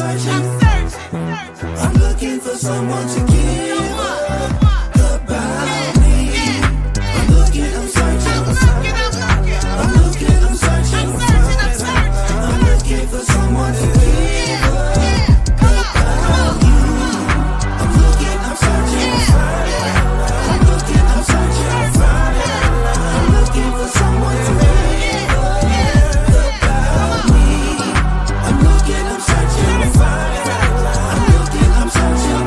searching. I'm looking for someone to give about me. I'm looking, I'm searching. I'm looking, I'm searching. I'm looking for someone to give about you. I'm looking, I'm searching. I'm looking, I'm searching. I'm looking for someone to give about me. I'm looking, I'm searching. I'm looking, I'm searching.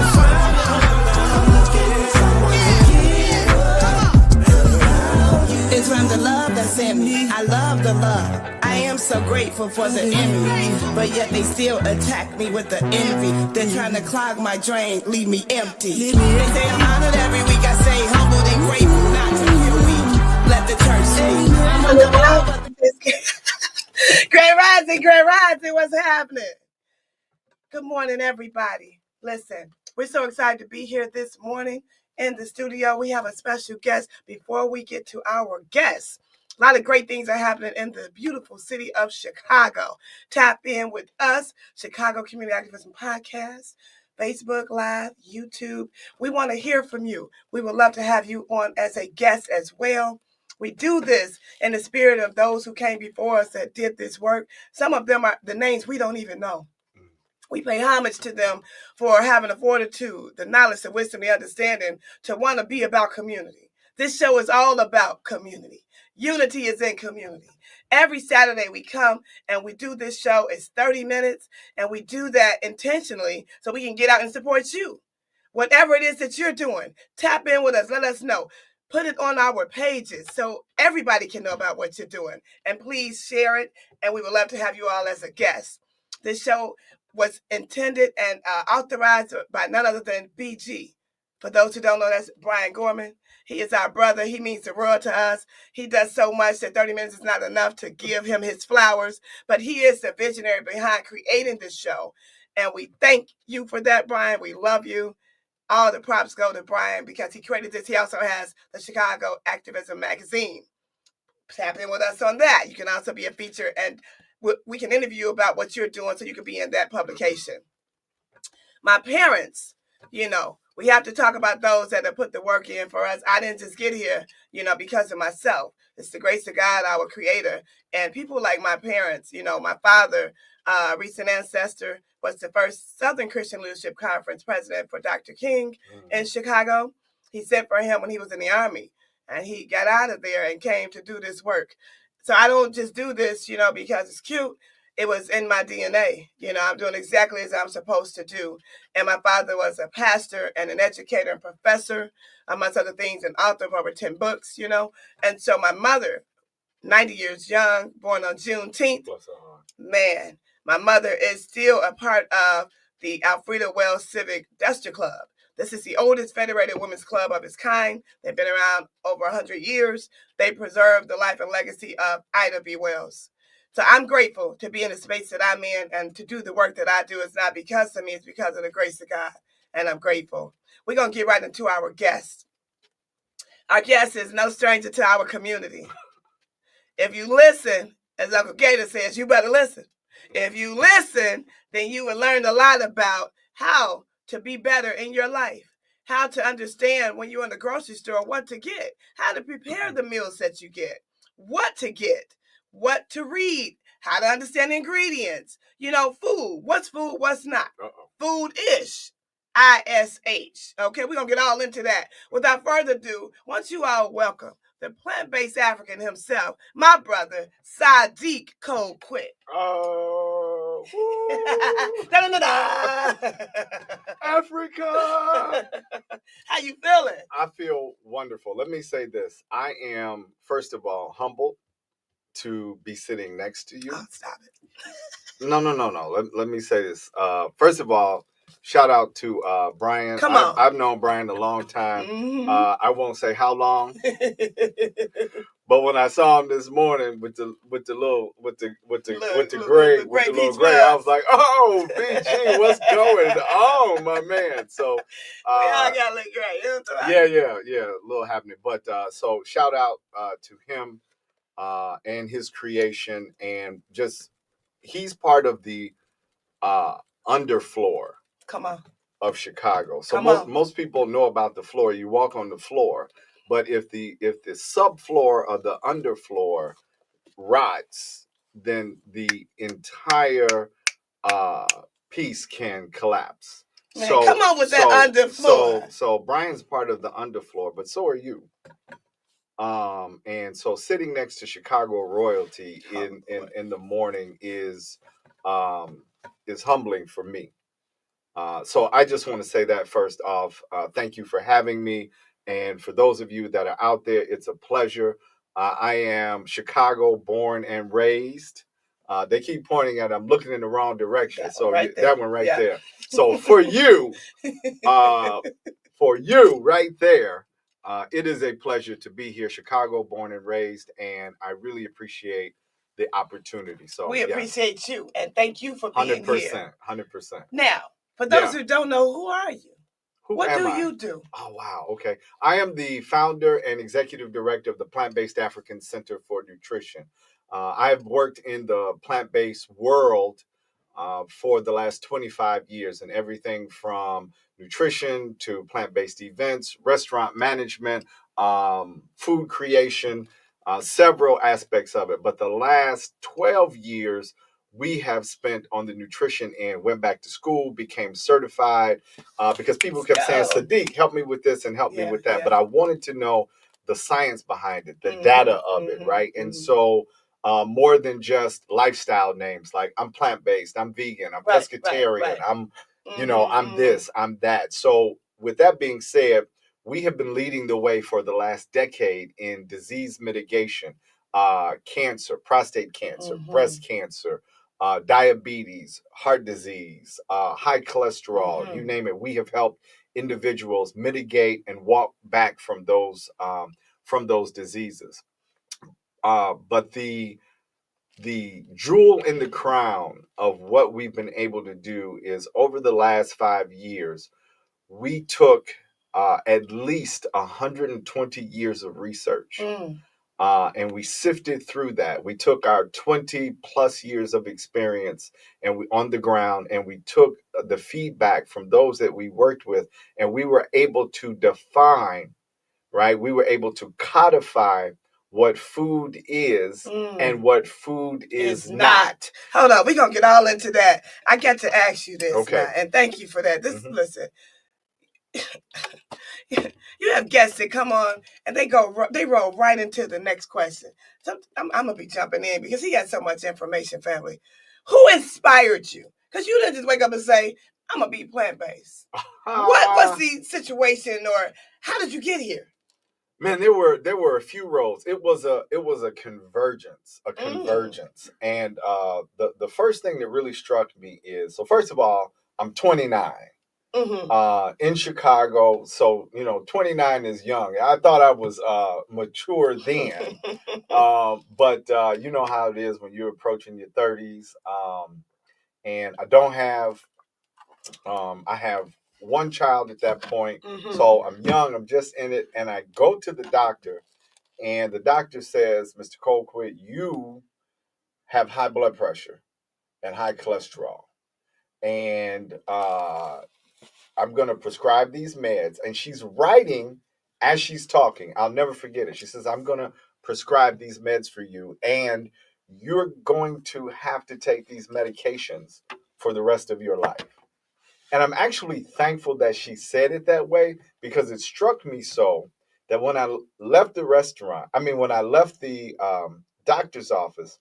I'm looking for someone to give about you. It's from the love that's in me. I love the love. I am so grateful for the enemy, but yet they still attack me with the envy. They're trying to clog my drain, leave me empty. They say I'm honored every week. I say humbled and grateful, not to feel weak. Let the church speak. I'm on the wall, but Great rising, what's happening? Good morning, everybody. Listen, we're so excited to be here this morning in the studio. We have a special guest. Before we get to our guest, a lot of great things are happening in the beautiful city of Chicago. Tap in with us, Chicago Community Activism Podcast, Facebook Live, YouTube. We want to hear from you. We would love to have you on as a guest as well. We do this in the spirit of those who came before us that did this work. Some of them are the names we don't even know. We pay homage to them for having the fortitude, the knowledge, the wisdom, the understanding to want to be about community. This show is all about community. Unity is in community. Every Saturday we come and we do this show. It's 30 minutes, and we do that intentionally so we can get out and support you. Whatever it is that you're doing, tap in with us. Let us know. Put it on our pages so everybody can know about what you're doing. And please share it, and we would love to have you all as a guest. This show was intended and authorized by none other than BG. For those who don't know, that's Brian Gorman. He is our brother. He means the world to us. He does so much that 30 minutes is not enough to give him his flowers. But he is the visionary behind creating this show. And we thank you for that, Brian. We love you. All the props go to Brian because he created this. He also has the Chicago Activism Magazine. Tap in with us on that. You can also be a feature, and we can interview you about what you're doing so you can be in that publication. My parents, we have to talk about those that have put the work in for us. I didn't just get here, because of myself. It's the grace of God, our creator. And people like my parents, my father, recent ancestor, was the first Southern Christian Leadership Conference president for Dr. King in Chicago. He sent for him when he was in the Army, and he got out of there and came to do this work. So I don't just do this, because it's cute. It was in my DNA. I'm doing exactly as I'm supposed to do. And my father was a pastor and an educator and professor, amongst other things, and author of over 10 books, And so my mother, 90 years young, born on Juneteenth, man, my mother is still a part of the Alfreda Wells Civic Duster Club. This is the oldest federated women's club of its kind. They've been around over 100 years. They preserve the life and legacy of Ida B. Wells. So I'm grateful to be in the space that I'm in and to do the work that I do. It's not because of me, it's because of the grace of God. And I'm grateful. We're going to get right into our guest. Our guest is no stranger to our community. If you listen, as Uncle Gator says, you better listen. If you listen, then you will learn a lot about how to be better in your life, how to understand when you're in the grocery store what to get, how to prepare the meals that you get, what to get, what to read, how to understand the ingredients, food, what's not, food-ish, ISH. Okay, we're going to get all into that. Without further ado, once you all welcome the plant-based African himself, my brother, Sadeek Colquitt. Oh, Afrika! How you feeling? I feel wonderful. Let me say this. I am, first of all, humbled to be sitting next to you. Oh, stop it. No. Let me say this. First of all, shout out to Brian. Come on. I've known Brian a long time. Mm-hmm. I won't say how long, but when I saw him this morning with the little gray, I was like, oh, BG, what's going on, my man? So I got a little gray. Yeah, a little happening. But so shout out to him and his creation, and just he's part of the underfloor Come on. of Chicago. So Come on. most people know about the floor. You walk on the floor, but if the subfloor or the underfloor rots, then the entire piece can collapse. Man, come on with that underfloor. So Brian's part of the underfloor, but so are you. And so sitting next to Chicago royalty in the morning is humbling for me. So I just want to say that first off. Thank you for having me. And for those of you that are out there, it's a pleasure. I am Chicago born and raised. They keep pointing at, I'm looking in the wrong direction. That So one right that one right there. So for you, right there, it is a pleasure to be here, Chicago born and raised. And I really appreciate the opportunity. So we appreciate you. And thank you for being 100%, here. 100%. Now, for those who don't know, who are you? What do you do? Oh, wow. Okay. I am the founder and executive director of the Plant-Based African Center for Nutrition. I have worked in the plant-based world for the last 25 years in everything from nutrition to plant-based events, restaurant management, food creation, several aspects of it. But the last 12 years, we have spent on the nutrition end, went back to school, became certified, because people kept saying, Sadeek, help me with this and help me with that. But I wanted to know the science behind it, the data of it, right? And so more than just lifestyle names, like I'm plant-based, I'm vegan, I'm pescatarian, I'm, I'm this, I'm that. So with that being said, we have been leading the way for the last decade in disease mitigation, cancer, prostate cancer, breast cancer, diabetes, heart disease, high cholesterol, you name it. We have helped individuals mitigate and walk back from those diseases. But the jewel in the crown of what we've been able to do is over the last 5 years, we took at least 120 years of research. And we sifted through that. We took our 20 plus years of experience and we on the ground, and we took the feedback from those that we worked with, and we were able to define, right? We were able to codify what food is and what food is not. Hold on, we're going to get all into that. I got to ask you this now, and thank you for that. Listen. You have guests that come on and they roll right into the next question. So I'm gonna be jumping in because he has so much information, family. Who inspired you? Because you didn't just wake up and say, I'm gonna be plant-based. What was the situation, or how did you get here? Man, there were a few roles. It was a convergence, And the first thing that really struck me is, so first of all, I'm 29. In Chicago, so 29 is young. I thought I was mature then, but you know how it is when you're approaching your 30s. And I don't have, I have one child at that point, so I'm young. I'm just in it, and I go to the doctor, and the doctor says, Mr. Colquitt, you have high blood pressure and high cholesterol, and I'm going to prescribe these meds. And she's writing as she's talking. I'll never forget it. She says, I'm going to prescribe these meds for you, and you're going to have to take these medications for the rest of your life. And I'm actually thankful that she said it that way, because it struck me so that when I left the when I left the doctor's office,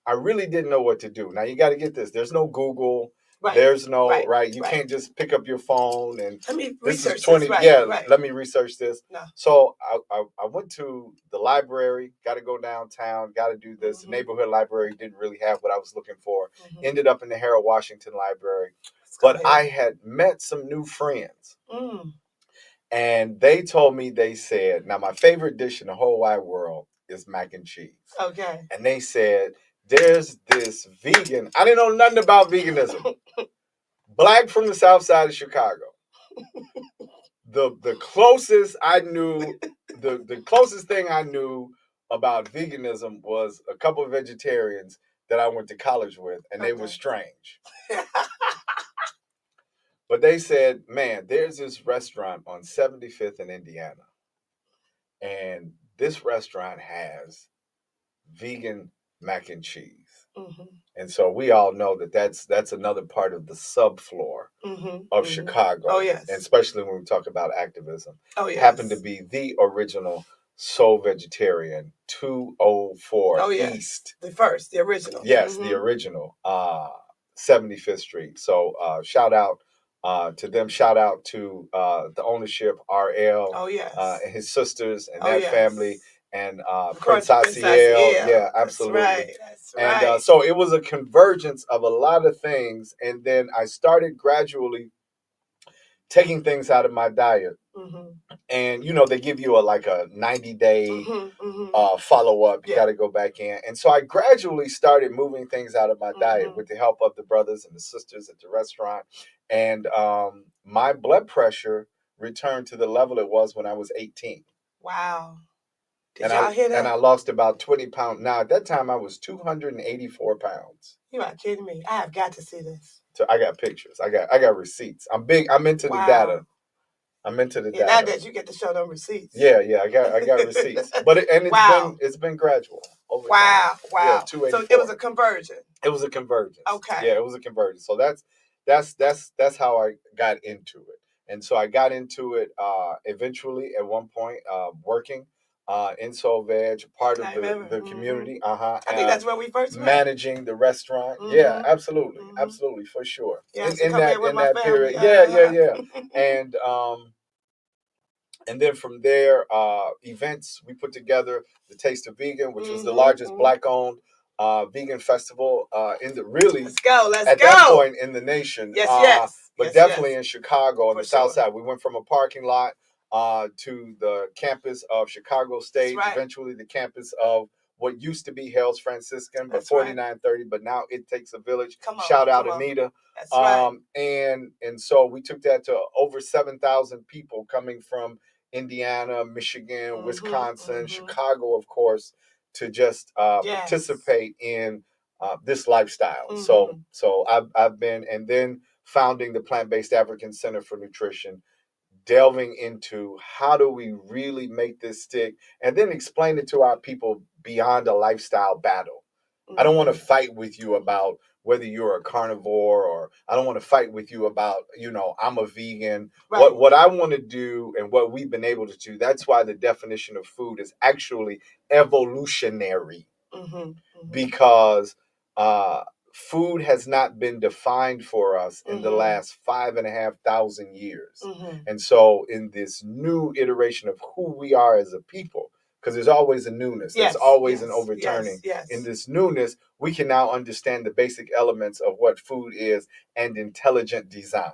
I really didn't know what to do. Now, you got to get this. There's no Google. Right. There's no, you can't just pick up your phone and let me this research is 20. this. Let me research this. No. So I went to the library, got to go downtown, got to do this. The neighborhood library didn't really have what I was looking for. Ended up in the Harold Washington Library. But I had met some new friends. And they told me, they said, now my favorite dish in the whole wide world is mac and cheese. Okay. And they said, there's this vegan, I didn't know nothing about veganism. Black from the south side of Chicago. The closest I knew, the closest thing I knew about veganism was a couple of vegetarians that I went to college with, and they were strange. But they said, man, there's this restaurant on 75th in Indiana, and this restaurant has vegan mac and cheese. Mm-hmm. And so we all know that that's another part of the subfloor of Chicago. Oh, yes. And especially when we talk about activism. Oh, yes. Happened to be the original Soul Vegetarian, 204 East. The original. Yes, the original, 75th Street. So shout out to them. Shout out to the ownership, RL, Oh, yes. and his sisters and Oh, their yes. family. And Prince Prince Asiel. yeah, absolutely. That's right. And so it was a convergence of a lot of things. And then I started gradually taking things out of my diet. And, you know, they give you a 90-day follow-up. You got to go back in. And so I gradually started moving things out of my diet with the help of the brothers and the sisters at the restaurant. And my blood pressure returned to the level it was when I was 18. Wow. Did y'all hear that? And I lost about 20 pounds. Now, at that time, I was 284 pounds. You are kidding me. I have got to see this. So I got pictures. I got receipts. I'm into the data. I'm into the data. Now that you get to show them receipts. Yeah, I got receipts. But it's been gradual over time. Wow. Yeah, 284. So it was a conversion. It was a convergence. Okay. Yeah, it was a convergence. So that's how I got into it. And so I got into it eventually at one point working in Soul Veg, part of the community. I think that's where we first met. Managing the restaurant. Yeah, absolutely. Absolutely, for sure. Yes, in that period. Yeah. And then from there, events, we put together the Taste of Vegan, which was the largest Black-owned vegan festival in the Let's go. that point in the nation. But definitely in Chicago on the South Side. We went from a parking lot to the campus of Chicago State, eventually the campus of what used to be Hales Franciscan, but 4930, but now it takes a village. Shout out Anita. That's right. And so we took that to over 7,000 people coming from Indiana, Michigan, Wisconsin, Chicago, of course, to just participate in this lifestyle. So I've been, and then founding the Plant-Based African Center for Nutrition, delving into how do we really make this stick, and then explain it to our people beyond a lifestyle battle. I don't want to fight with you about whether you're a carnivore, or I don't want to fight with you about, I'm a vegan. Right. What I want to do, and what we've been able to do, that's why the definition of food is actually evolutionary, because food has not been defined for us in the last 5,500 years. And so in this new iteration of who we are as a people, because there's always a newness, there's always an overturning. In this newness, we can now understand the basic elements of what food is and intelligent design.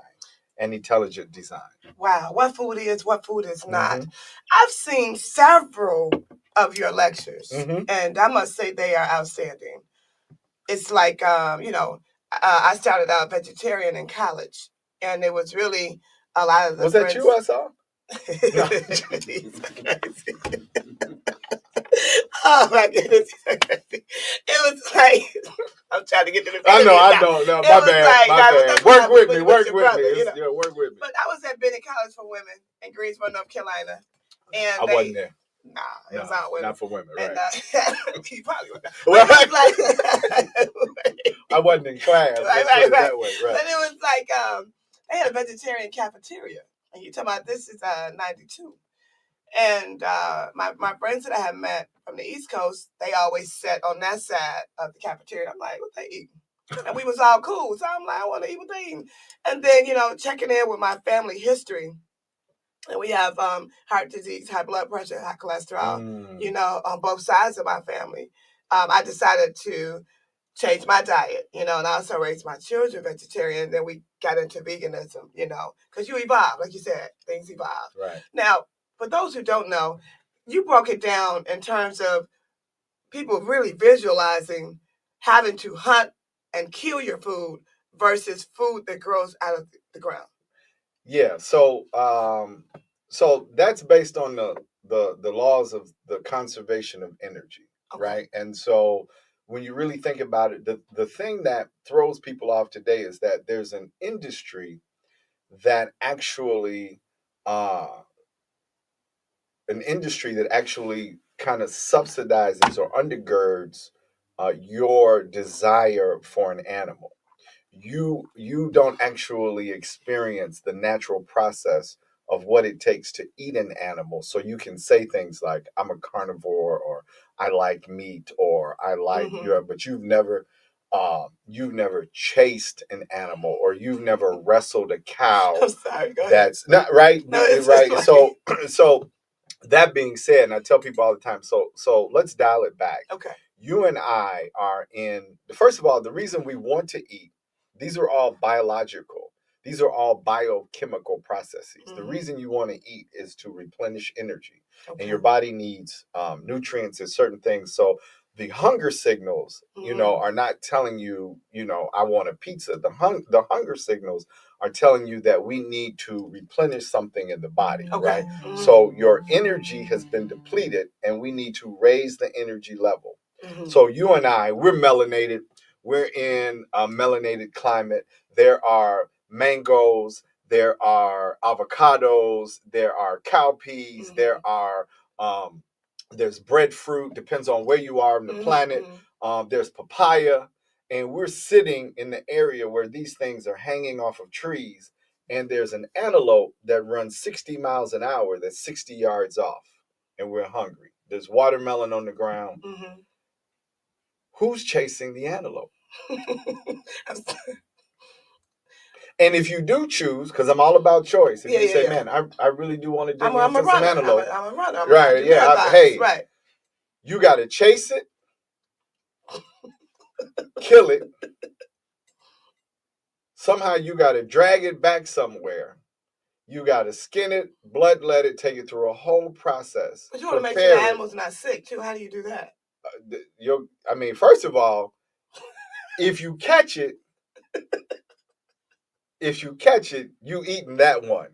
Wow, what food is, what food is not. I've seen several of your lectures, and I must say they are outstanding. It's like, I started out vegetarian in college, and it was really a lot of the Was that you I saw? Oh my goodness. It was like, I'm trying to get to the I know. No, my bad. Work with me. Work with me. But I was at Bennett College for Women in Greensboro, North Carolina. And I wasn't there. Nah, it was not women. Not for women, right? And, you probably would not. I wasn't in class. Right. That way, right. But it was like, they had a vegetarian cafeteria. And you're talking about, this is 92. And my friends that I had met from the East Coast, they always sat on that side of the cafeteria. I'm like, what they eating? And we was all cool. So I'm like, I want to eat what they eating. And then, checking in with my family history. And we have heart disease, high blood pressure, high cholesterol, on both sides of my family. I decided to change my diet, and I also raised my children vegetarian. Then we got into veganism, because you evolve, like you said, things evolve. Right. Now, for those who don't know, you broke it down in terms of people really visualizing having to hunt and kill your food versus food that grows out of the ground. Yeah, so that's based on the laws of the conservation of energy, right? And so when you really think about it, the thing that throws people off today is that there's an industry that actually an industry that actually kind of subsidizes or undergirds your desire for an animal. You don't actually experience the natural process of what it takes to eat an animal. So you can say things like, I'm a carnivore, or I like meat, or I like but you've never chased an animal, or you've never wrestled a cow. I'm sorry, go ahead. That's not right. No, it's right. fine. So that being said, and I tell people all the time, so let's dial it back. Okay. You and I are first of all, the reason we want to eat, these are all biological. These are all biochemical processes. The reason you want to eat is to replenish energy. Okay. And your body needs nutrients and certain things. So the hunger signals, are not telling you, I want a pizza. The hunger signals are telling you that we need to replenish something in the body, right? So your energy has been depleted, and we need to raise the energy level. So you and I, we're melanated. We're in a melanated climate. There are mangoes. There are avocados. There are cowpeas. There are there's breadfruit. Depends on where you are on the planet. There's papaya. And we're sitting in the area where these things are hanging off of trees. And there's an antelope that runs 60 miles an hour that's 60 yards off. And we're hungry. There's watermelon on the ground. Who's chasing the antelope? And if you do choose, because I'm all about choice. If you say, man, I really do want to dig into some antelope. I'm a runner. Right, yeah. Hey, you got to chase it, kill it. Somehow you got to drag it back somewhere. You got to skin it, bloodlet it, take it through a whole process. But you want to make sure the animal's not sick, too. How do you do that? First of all, if you catch it, you eating that one.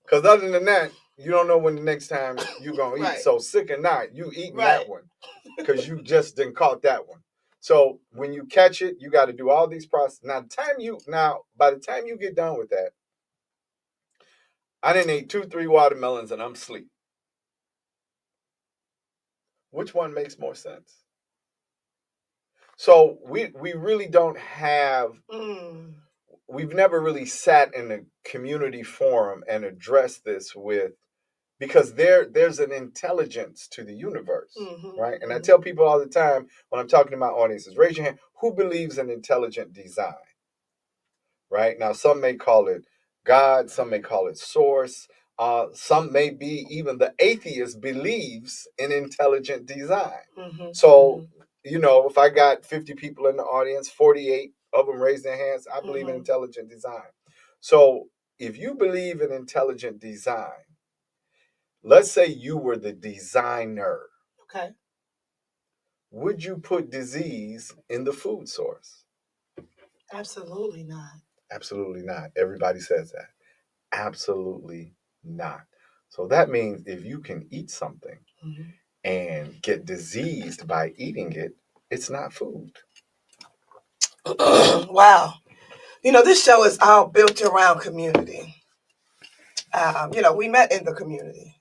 Because other than that, you don't know when the next time you're going to eat. So sick or not, you eating that one. Because you just didn't caught that one. So when you catch it, you got to do all these processes. By the time you get done with that, I done ate 2-3 watermelons and I'm asleep. Which one makes more sense? So we really don't have, we've never really sat in a community forum and addressed this because there's an intelligence to the universe, right? And I tell people all the time when I'm talking to my audiences, raise your hand, who believes in intelligent design, right? Now, some may call it God, some may call it source. Some may be even the atheist believes in intelligent design. So, if I got 50 people in the audience, 48 of them raise their hands, I believe in intelligent design. So if you believe in intelligent design, let's say you were the designer. Okay. Would you put disease in the food source? Absolutely not. Absolutely not. Everybody says that. Absolutely not. So that means if you can eat something and get diseased by eating it, it's not food. Wow. This show is all built around community. We met in the community.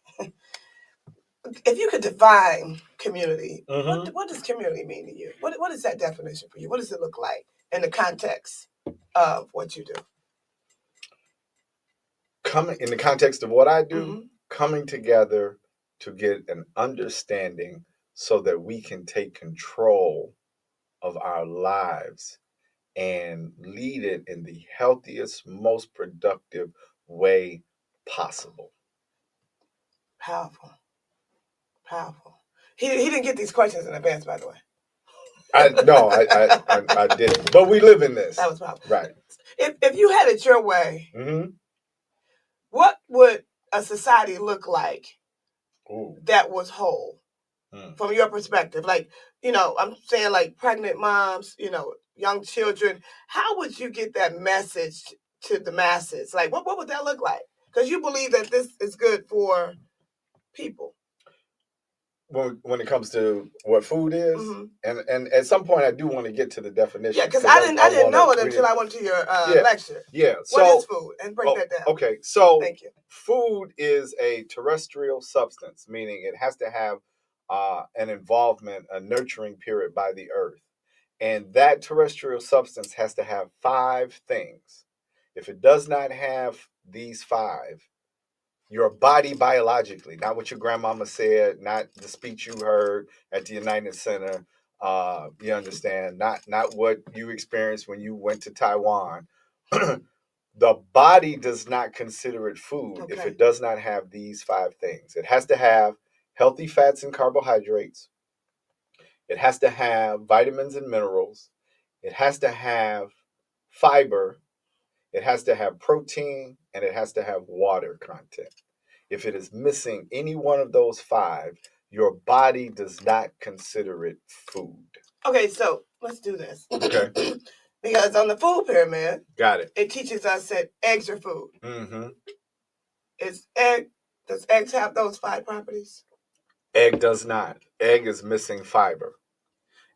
If you could define community, what does community mean to you? What is that definition for you? What does it look like in the context of what you do? In the context of what I do, coming together to get an understanding so that we can take control of our lives and lead it in the healthiest, most productive way possible. Powerful. He didn't get these questions in advance, by the way. I didn't. But we live in this. That was powerful. Right. If you had it your way, what would a society look like that was whole? From your perspective, I'm saying like pregnant moms, young children, how would you get that message to the masses? Like, what would that look like? Because you believe that this is good for people. when it comes to what food is, Mhm. and at some point I do want to get to the definition. Yeah, because I didn't know it until I went to your Yeah. lecture. Yeah. What So is food? And break that down. okay. So Thank you. food is a terrestrial substance, meaning it has to have an involvement, a nurturing period by the earth. And that terrestrial substance has to have 5 things. If it does not have these 5, your body biologically, not what your grandmama said, not the speech you heard at the United Center, you understand, not what you experienced when you went to Taiwan. The body does not consider it food if it does not have these 5 things. It has to have healthy fats and carbohydrates. It has to have vitamins and minerals. It has to have fiber. It has to have protein, and it has to have water content. If it is missing any one of those 5, your body does not consider it food. Okay, so let's do this. Okay. Because on the food pyramid, got it. It teaches us that eggs are food. Mm-hmm. Does eggs have those 5 properties? Egg does not. Egg is missing fiber.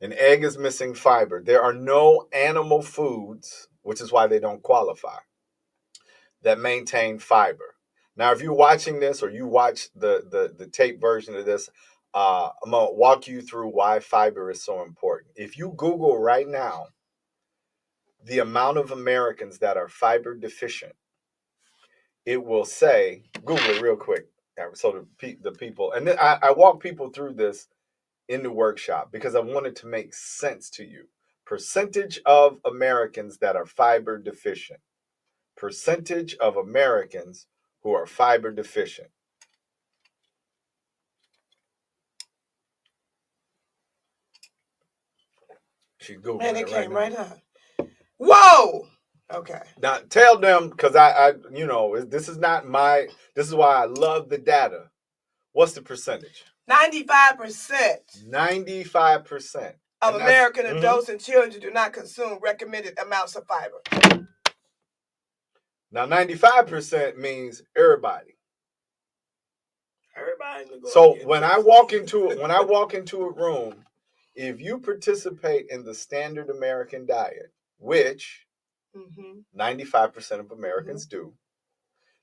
An egg is missing fiber. There are no animal foods, which is why they don't qualify, that maintain fiber. Now, if you're watching this or you watch the tape version of this, I'm going to walk you through why fiber is so important. If you Google right now the amount of Americans that are fiber deficient, it will say, Google it real quick. So the people, and then I walk people through this in the workshop because I wanted to make sense to you. Percentage of Americans that are fiber deficient. Percentage of Americans who are fiber deficient. She Googled And it came now. right up. Whoa! Okay. Now tell them, because I this is not my, this is why I love the data. What's the percentage? 95%. 95%. Of American adults and children do not consume recommended amounts of fiber. Now 95% means everybody. Everybody. So when I walk into a room, if you participate in the standard American diet, which 95% of Americans do,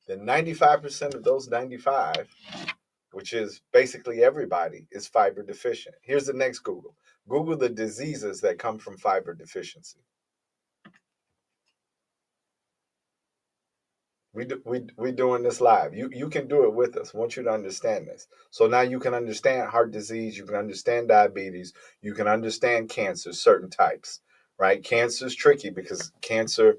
then 95% of those 95, which is basically everybody, is fiber deficient. Here's the next Google. Google the diseases that come from fiber deficiency. We doing this live. You can do it with us. I want you to understand this. So now you can understand heart disease. You can understand diabetes. You can understand cancer, certain types, right? Cancer is tricky because cancer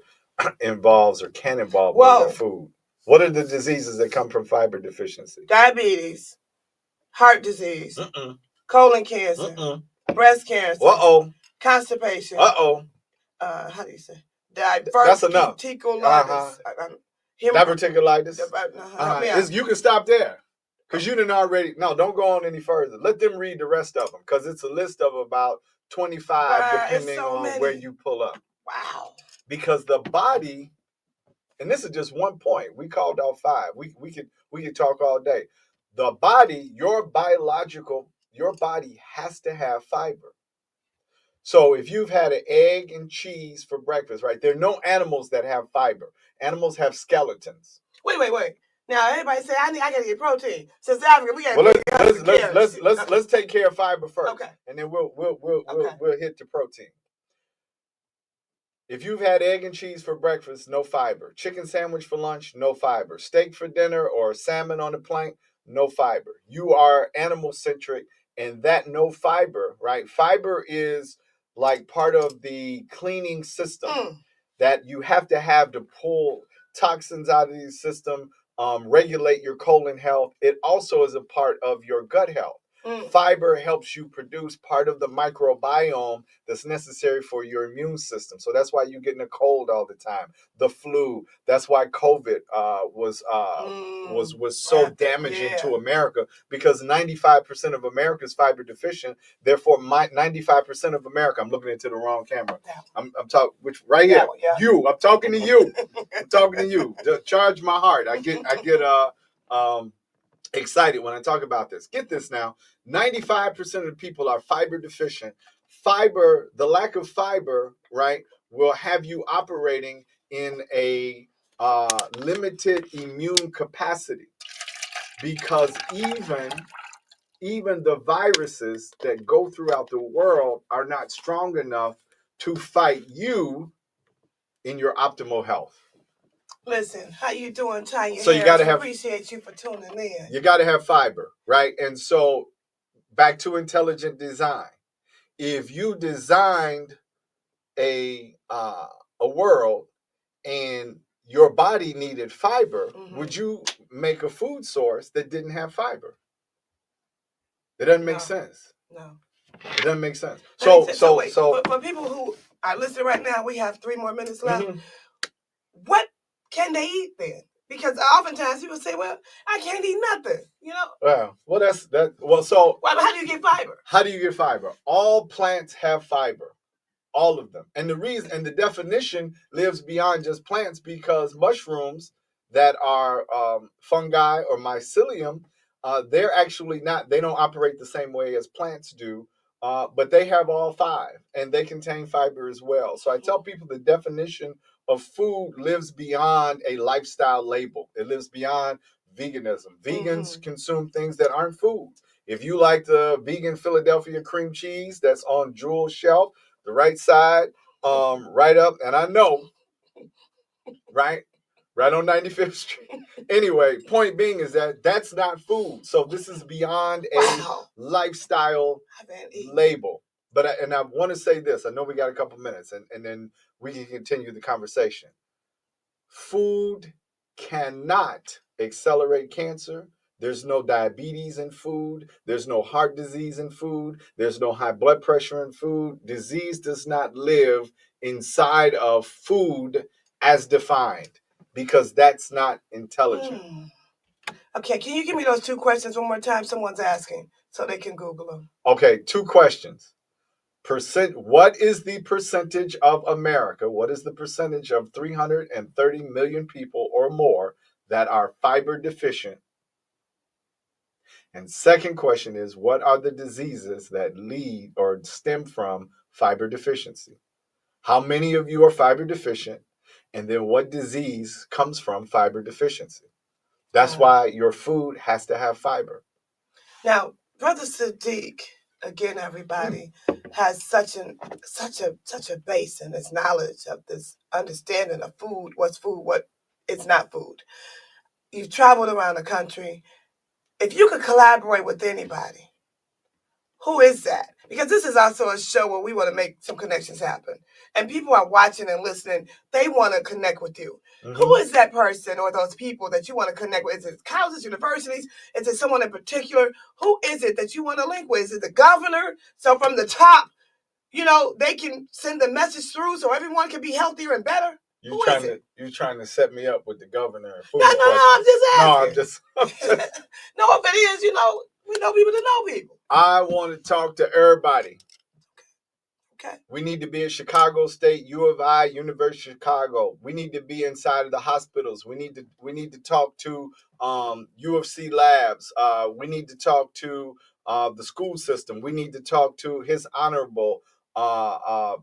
involves or can involve more than food. What are the diseases that come from fiber deficiency? Diabetes, heart disease, colon cancer, breast cancer, constipation. How do you say? That's enough. Diverticulitis. Diverticulitis. You can stop there because you didn't already. No, don't go on any further. Let them read the rest of them because it's a list of about 25 depending on where you pull up. Wow. Because the body, and this is just one point. We called out 5. We could talk all day. The body, your body has to have fiber. So if you've had an egg and cheese for breakfast, right? There are no animals that have fiber. Animals have skeletons. Wait. Now everybody say I gotta get protein. Sista Afrika, we gotta let's take care of fiber first. Okay. And then we'll hit the protein. If you've had egg and cheese for breakfast, no fiber. Chicken sandwich for lunch, no fiber. Steak for dinner or salmon on the plank, no fiber. You are animal centric, and that no fiber, right? Fiber is like part of the cleaning system that you have to pull toxins out of the system, regulate your colon health. It also is a part of your gut health. Fiber helps you produce part of the microbiome that's necessary for your immune system. So that's why you're getting a cold all the time. The flu. That's why COVID was so damaging to America, because 95% of America is fiber deficient. Therefore, 95% of America. I'm looking into the wrong camera. I'm talking right here. You. I'm talking to you. I'm talking to you. Charge my heart. I get excited when I talk about this. Get this now. 95% of the people are fiber deficient. Fiber, the lack of fiber, right, will have you operating in a limited immune capacity, because even the viruses that go throughout the world are not strong enough to fight you in your optimal health. Listen, how you doing, Tanya? So you got to have, appreciate you for tuning in. You got to have fiber, right? And so back to intelligent design. If you designed a world and your body needed fiber, would you make a food source that didn't have fiber? It doesn't make sense. No. It doesn't make sense. So So for people who are listening right now, we have 3 more minutes left. What can they eat then? Because oftentimes people say, "Well, I can't eat nothing," you know. Well, that's that. Well, so how do you get fiber? How do you get fiber? All plants have fiber, all of them, and the reason and the definition lives beyond just plants, because mushrooms that are fungi or mycelium, they're actually not. They don't operate the same way as plants do. But they have all 5, and they contain fiber as well. So I tell people the definition of food lives beyond a lifestyle label. It lives beyond veganism. Vegans consume things that aren't foods. If you like the vegan Philadelphia cream cheese that's on Jewel's shelf, the right side, right up, and I know, right on 95th Street. Anyway, point being is that that's not food. So this is beyond a lifestyle label. But I want to say this. I know we got a couple minutes, and then we can continue the conversation. Food cannot accelerate cancer. There's no diabetes in food. There's no heart disease in food. There's no high blood pressure in food. Disease does not live inside of food as defined, because that's not intelligent. Okay, can you give me those 2 questions one more time? Someone's asking, so they can Google them. Okay, 2 questions. What is the percentage of America? What is the percentage of 330 million people or more that are fiber deficient? And second question is, what are the diseases that lead or stem from fiber deficiency? How many of you are fiber deficient? And then what disease comes from fiber deficiency? That's why your food has to have fiber. Now, Brother Sadeek, again, everybody, has such a base in his knowledge of this understanding of food, what's food, what is not food. You've traveled around the country. If you could collaborate with anybody, who is that? Because this is also a show where we want to make some connections happen. And people are watching and listening. They want to connect with you. Who is that person or those people that you want to connect with? Is it colleges, universities? Is it someone in particular? Who is it that you want to link with? Is it the governor? So from the top, they can send the message through so everyone can be healthier and better? You're trying to set me up with the governor. No, I'm just asking. No, I'm just No, if it is, we know people to know people. I want to talk to everybody. Okay. We need to be at Chicago State, U of I, University of Chicago. We need to be inside of the hospitals. We need to talk to U of C labs. We need to talk to the school system. We need to talk to His Honorable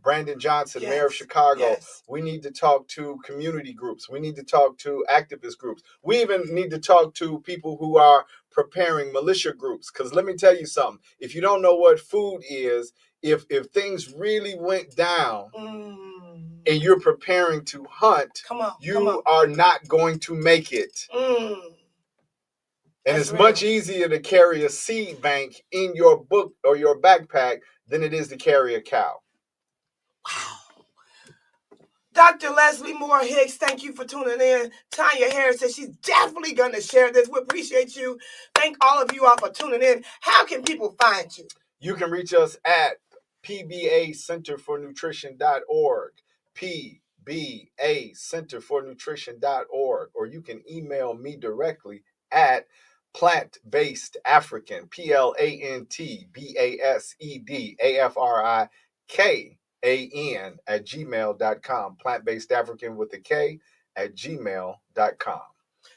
Brandon Johnson, Mayor of Chicago. Yes. We need to talk to community groups. We need to talk to activist groups. We even need to talk to people who are preparing militia groups. Because let me tell you something. If you don't know what food is, if things really went down and you're preparing to hunt, you are not going to make it. And it's much easier to carry a seed bank in your book or your backpack than it is to carry a cow. Wow. Dr. Leslie Moore Hicks, thank you for tuning in. Tanya Harris says she's definitely going to share this. We appreciate you. Thank all of you all for tuning in. How can people find you? You can reach us at pbacenterfornutrition.org, pbacenterfornutrition.org, or you can email me directly at Plant-Based African, PLANTBASEDAFRIKAN @gmail.com. Plant-Based African with a K @gmail.com.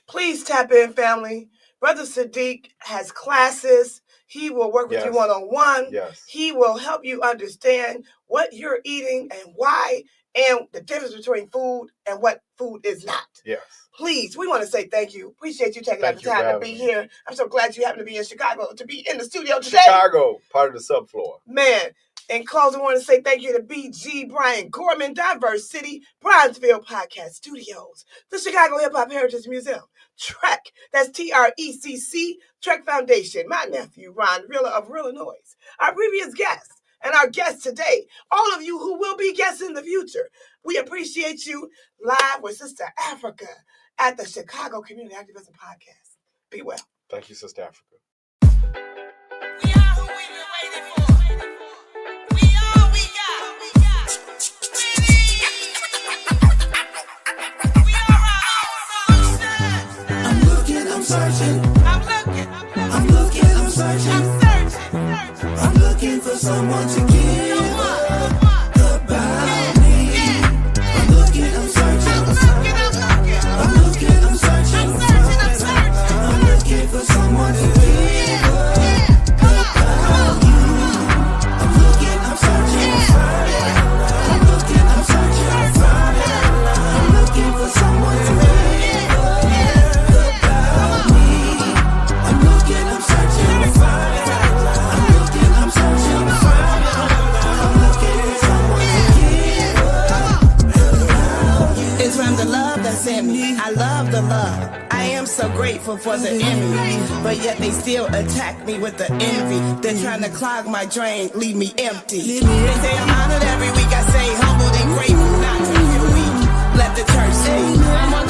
Please tap in, family. Brother Sadeek has classes. He will work with you one-on-one. Yes. He will help you understand what you're eating and why, and the difference between food and what food is not. Yes. Please, we want to say thank you. Appreciate you taking out the time to be here. I'm so glad you happen to be in Chicago, to be in the studio today. Chicago, part of the subfloor. Man, in closing, I want to say thank you to BG Brian Gorman, Diverse City, Bronzeville Podcast Studios, the Chicago Hip Hop Heritage Museum, Trek, that's TRECC, Trek Foundation, my nephew, Ron Rilla of Rilla Noise, our previous guests, and our guests today, all of you who will be guests in the future. We appreciate you live with Sista Afrika at the Chicago Community Activism Podcast. Be well. Thank you, Sista Afrika. We are who we've been waiting for. We are, we got. We are our own solution. I'm looking, I'm searching. I'm looking, I'm searching. I'm looking for someone to give about me. I'm looking, I'm searching. I'm looking, I'm searching. I'm looking for someone to give about you. I'm looking, I'm searching. I'm looking, I'm searching. I'm looking for someone to give about me. I'm looking, I'm searching. I'm looking, I'm searching. I'm looking for someone to give about you. It's from the love that's in me. I love the love. I am so grateful for the enemy, but yet they still attack me with the envy. They're trying to clog my drain, leave me empty. They say I'm honored every week. I say humbled and grateful, not to feel weak. Let the church speak. I'm on